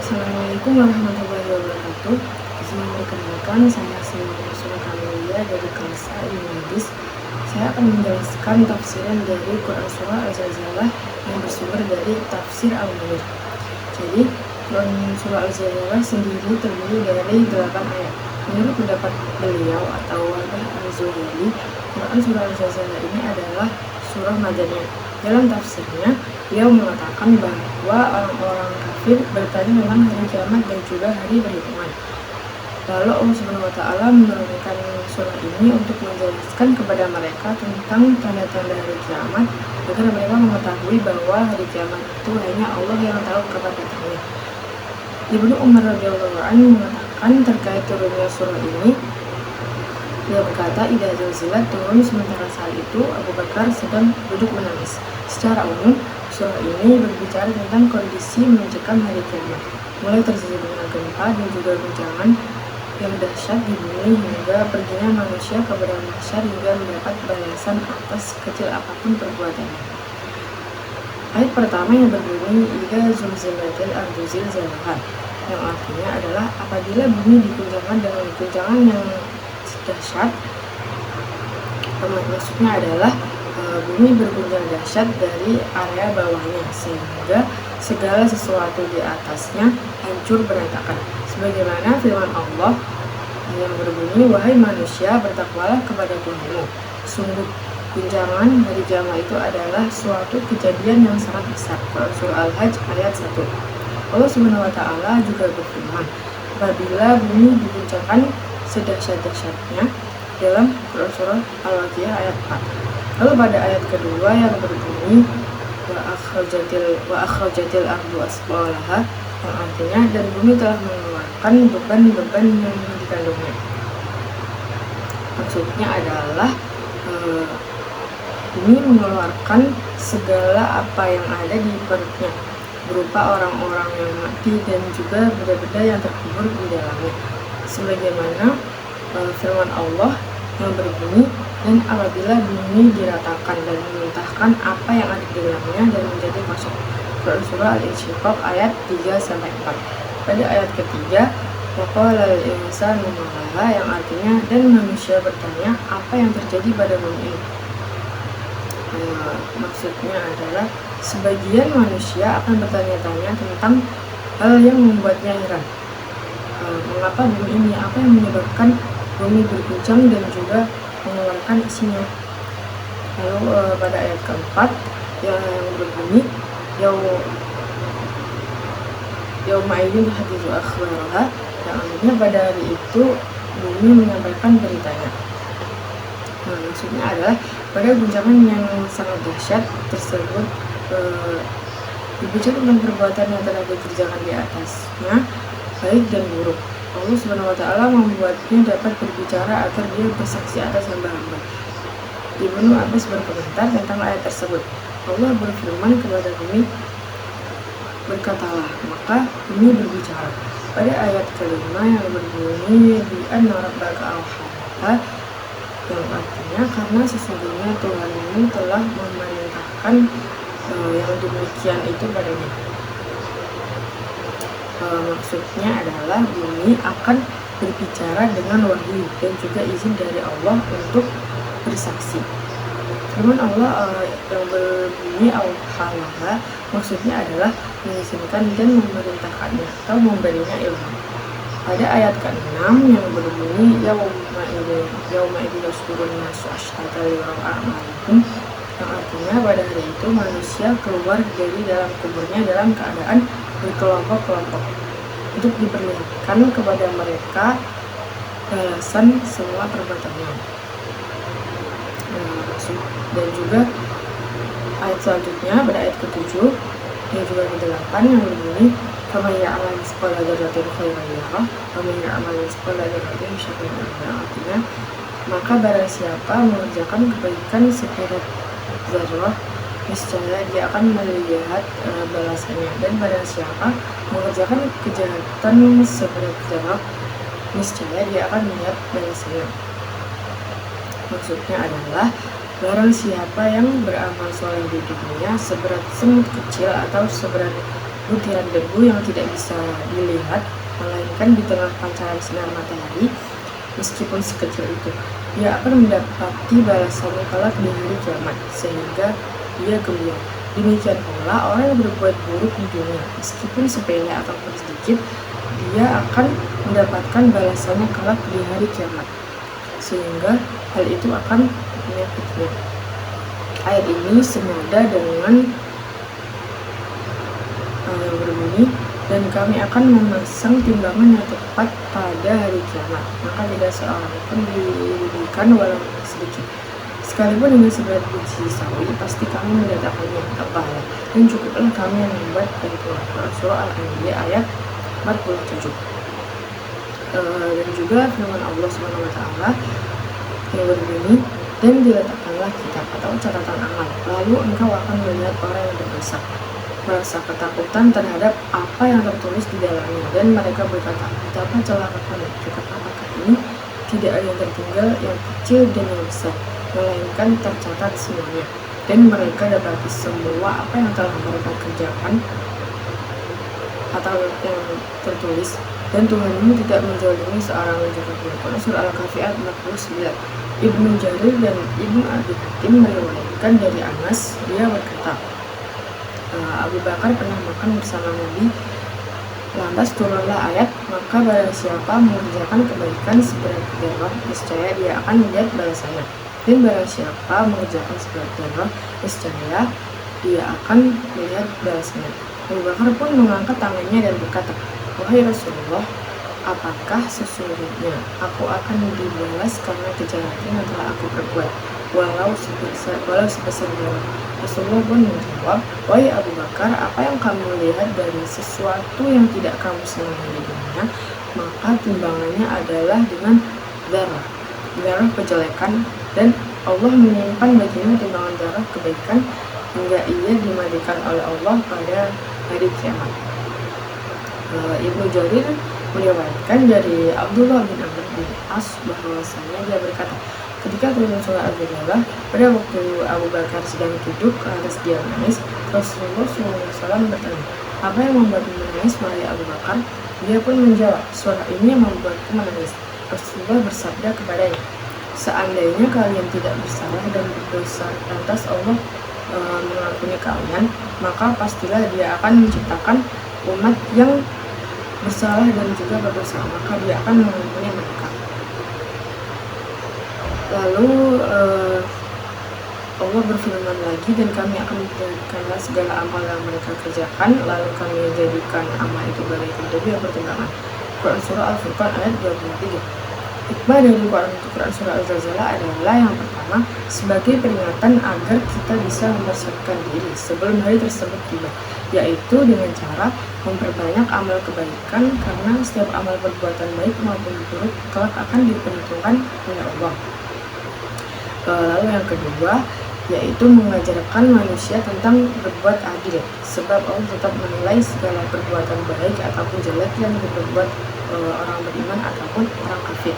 Assalamualaikum warahmatullahi wabarakatuh. Izin perkenalkan, saya Sinta Surakalia dari kelas A Ilmu Hadis. Saya akan menjelaskan tafsiran dari Quran Surah Al-Zalzalah yang bersumber dari tafsir Al-Munir. Jadi, Quran Surah Al-Zalzalah sendiri terdiri dari 8 ayat. Menurut pendapat beliau atau Wahbah Al-Zuhaili, Quran Surah Al-Zalzalah ini adalah surah Madaniyah. Dalam tafsirnya, beliau mengatakan bahwa orang-orang kafir bertanya tentang hari kiamat dan juga hari perhitungan. Lalu Allah Subhanahu wa Ta'ala menurunkan surah ini untuk menjelaskan kepada mereka tentang tanda-tanda hari kiamat agar mereka mengetahui bahwa hari kiamat itu hanya Allah yang tahu kapan datangnya. Ibnu Umar radhiyallahu anhu mengatakan terkait turunnya surah ini, dia berkata, "Idza zalzilat" turun sementara saat itu Abu Bakar sedang duduk menangis. Secara umum, surah ini berbicara tentang kondisi mencekam hari kiamat, mulai terjadinya gempa dan juga guncangan yang dahsyat di bumi hingga perginya manusia kepada mahsyar hingga mendapat balasan atas kecil apapun perbuatannya. Ayat pertama yang berbunyi "Idza zulzilatil ardu zilzalaha", yang artinya adalah apabila bumi diguncangkan dengan guncangan yang dahsyat. Maksudnya adalah bumi berguncang dahsyat dari area bawahnya sehingga segala sesuatu di atasnya hancur berantakan. Sebagaimana firman Allah yang berbunyi, "Wahai manusia, bertakwalah kepada Tuhanmu. Sungguh guncangan hari kiamat itu adalah suatu kejadian yang sangat besar." Quran Surah Al-Hajj ayat 1. Allah Subhanahu wa Ta'ala juga berfirman, apabila bumi diguncangkan sedahsyat-dahsyatnya, dalam Quran Surah Al-Waqiah ayat 4. Lalu pada ayat kedua yang berbunyi wa akhrajatil ardu asqalaha, yang artinya dan bumi telah mengeluarkan beban-beban yang dikandungnya. Maksudnya adalah bumi mengeluarkan segala apa yang ada di perutnya, berupa orang-orang yang mati dan juga benda-benda yang terkubur di dalamnya. Sebagaimana firman Allah yang berbunyi, dan apabila bumi diratakan dan memuntahkan apa yang ada di dalamnya dan menjadi kosong. Quran Surah Al-Insyiqaq ayat 3-4. Pada ayat ketiga, waqala al-insanu ma laha, yang artinya dan manusia bertanya apa yang terjadi pada bumi ini. Maksudnya adalah sebagian manusia akan bertanya-tanya tentang hal yang membuatnya heran. Mengapa bumi ini, apa yang menyebabkan bumi berguncang dan juga mengeluarkan isinya. Lalu pada ayat keempat yang berbunyi yauma'idin hadithu akhbaraha, yang artinya pada hari itu bumi menyampaikan beritanya. Maksudnya adalah pada guncangan yang sangat dahsyat tersebut berbicara tentang perbuatan yang telah dikerjakan di atasnya, baik dan buruk. Allah Subhanahu wa Ta'ala membuatnya dapat berbicara agar dia bersaksi atas hamba-hamba. Ibnu Abbas berkomentar tentang ayat tersebut. Allah berfirman kepada bumi, "Berkatalah," maka bumi berbicara. Pada ayat kelima yang berbunyi bi anna rabbaka awhaha, yang artinya karena sesungguhnya Tuhanmu telah memerintahkan yang demikian itu padanya. Maksudnya adalah bumi akan berbicara dengan wahyu dan juga izin dari Allah untuk bersaksi. Firman Allah yang berbunyi awhalaha, maksudnya adalah mengizinkan dan memerintahkannya atau memberinya ilham. Pada ayat ke-6 yang berbunyi yauma'idin yasdurun nasu asyhada liyuraw a'malahum, yang artinya pada hari itu manusia keluar dari dalam kuburnya dalam keadaan berkelompok-kelompok untuk diperlihatkan kepada mereka balasan semua perbuatannya. Dan juga ayat selanjutnya pada ayat ke-7 dan juga ke-8 yang berbunyi faman ya'mal mithqala dzarratin khairan yarah wa man ya'mal mithqala dzarratin syarran yarah, artinya maka barang siapa mengerjakan kebaikan seberat zarrah, niscaya dia akan melihat balasannya, dan barang siapa mengerjakan kejahatan seberat zarrah, niscaya dia akan melihat balasannya. Maksudnya adalah barang siapa yang beramal soleh di dunia seberat semut kecil atau seberat butiran debu yang tidak bisa dilihat, melainkan di tengah pancaran sinar matahari. Meskipun sekecil itu, ia akan mendapati balasannya kelak di hari kiamat, sehingga ia gembira. Demikian pula orang yang berbuat buruk di dunia, meskipun sepele ataupun sedikit, dia akan mendapatkan balasannya kelak di hari kiamat, sehingga hal itu akan menyakitinya. Ayat ini senada dengan yang berbunyi, dan kami akan memasang timbangan yang tepat pada hari kiamat, maka tidak seorang pun dirugikan walau sedikit. Sekalipun dengan seberat biji sawi, pasti kami mendatangkannya pahala, dan cukuplah kami yang membuat perhitungan. Surah Al-Anbiya ayat 47. Dan juga firman Allah Subhanahu wa taala yang berbunyi, dan diletakkanlah kitab atau catatan amal, lalu engkau akan melihat orang yang berdosa merasa ketakutan terhadap apa yang tertulis di dalamnya, dan mereka berkata, betapa celaka kami, kitab apakah ini? Tidak ada yang tertinggal, yang kecil dan yang besar, melainkan tercatat semuanya, dan mereka dapati semua apa yang telah mereka kerjakan atau yang tertulis, dan Tuhanmu tidak menzalimi seorang juga pun. Surah Al-Kahfi ayat 49. Ibnu Jarir dan Ibnu Abi Hatim meriwayatkan dari Anas, dia berkata, Abu Bakar pernah makan bersama Nabi, lantas turunlah ayat, maka barang siapa mengerjakan kebaikan seberat zarah, niscaya dia akan melihat balasannya, dan barang siapa mengerjakan seberat zarah, niscaya dia akan melihat balasannya. Abu Bakar pun mengangkat tangannya dan berkata, wahai Rasulullah, apakah sesungguhnya aku akan dibalas karena kejahatan yang telah aku perbuat, walau sebesar zarah? Rasulullah pun menjawab, wahai Abu Bakar, apa yang kamu lihat dari sesuatu yang tidak kamu senangi di dunia, maka timbangannya adalah dengan zarah kejelekan, dan Allah menyimpan baginya timbangan zarah kebaikan hingga ia dimandikan oleh Allah pada hari kiamat. Ibnu Jarir meriwayatkan dari Abdullah bin Amr bin As bahwasanya dia berkata, ketika turun surah Al-Baqarah, pada waktu Abu Bakar sedang duduk lantas dia menangis, Rasulullah SAW bertanya, apa yang membuatmu menangis wahai Abu Bakar? Dia pun menjawab, surah ini yang membuatku menangis. Rasulullah bersabda kepadanya, seandainya kalian tidak bersalah dan berdosa, lantas Allah mengampuni kalian, maka pastilah dia akan menciptakan umat yang bersalah dan juga berdosa, maka dia akan mengampuni mereka. Lalu Allah berfirman lagi, dan kami akan menjadikanlah segala amal yang mereka kerjakan, lalu kami jadikan amal itu bagaikan debu yang bertimbangan. Quran Surah Al-Furqan ayat 23. Hikmah dari Quran Surah Al-Zalzalah adalah yang pertama, sebagai peringatan agar kita bisa mempersiapkan diri sebelum hari tersebut tiba, yaitu dengan cara memperbanyak amal kebaikan, karena setiap amal perbuatan baik maupun buruk kelak akan diperhitungkan oleh Allah. Lalu yang kedua, yaitu mengajarkan manusia tentang berbuat adil, sebab Allah tetap menilai segala perbuatan baik ataupun jelek yang diperbuat orang beriman ataupun orang kafir,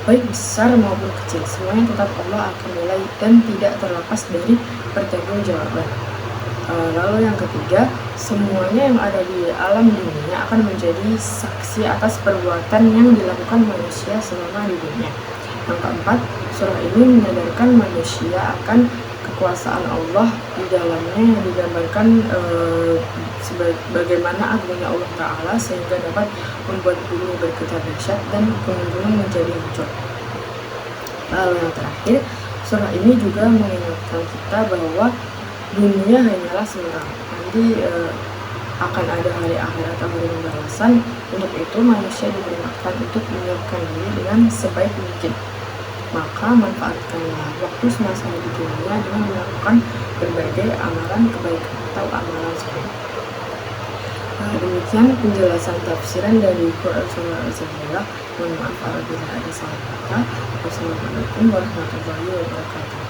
baik besar maupun kecil, semuanya tetap Allah akan nilai dan tidak terlepas dari pertanggungjawaban. Lalu yang ketiga, semuanya yang ada di alam dunia akan menjadi saksi atas perbuatan yang dilakukan manusia selama di dunia. Yang keempat, surah ini menyadarkan manusia akan kekuasaan Allah di dalamnya, yang digambarkan bagaimana agungnya Allah Ta'ala sehingga dapat membuat bumi bergetar dahsyat dan gunung-gunung menjadi hancur. Lalu yang terakhir, surah ini juga mengingatkan kita bahwa dunia hanyalah sementara, nanti akan ada hari akhirat atau hari pembalasan. Untuk itu manusia diperingatkan untuk menyiapkan diri dengan sebaik mungkin. Maka manfaatkanlah waktu semasa di dunia dengan melakukan berbagai amalan kebaikan atau amalan soleh. Demikian penjelasan tafsiran dari Quran Surah Al-Zalzalah. Mohon maaf apabila ada salah kata. Wassalamualaikum warahmatullahi wabarakatuh.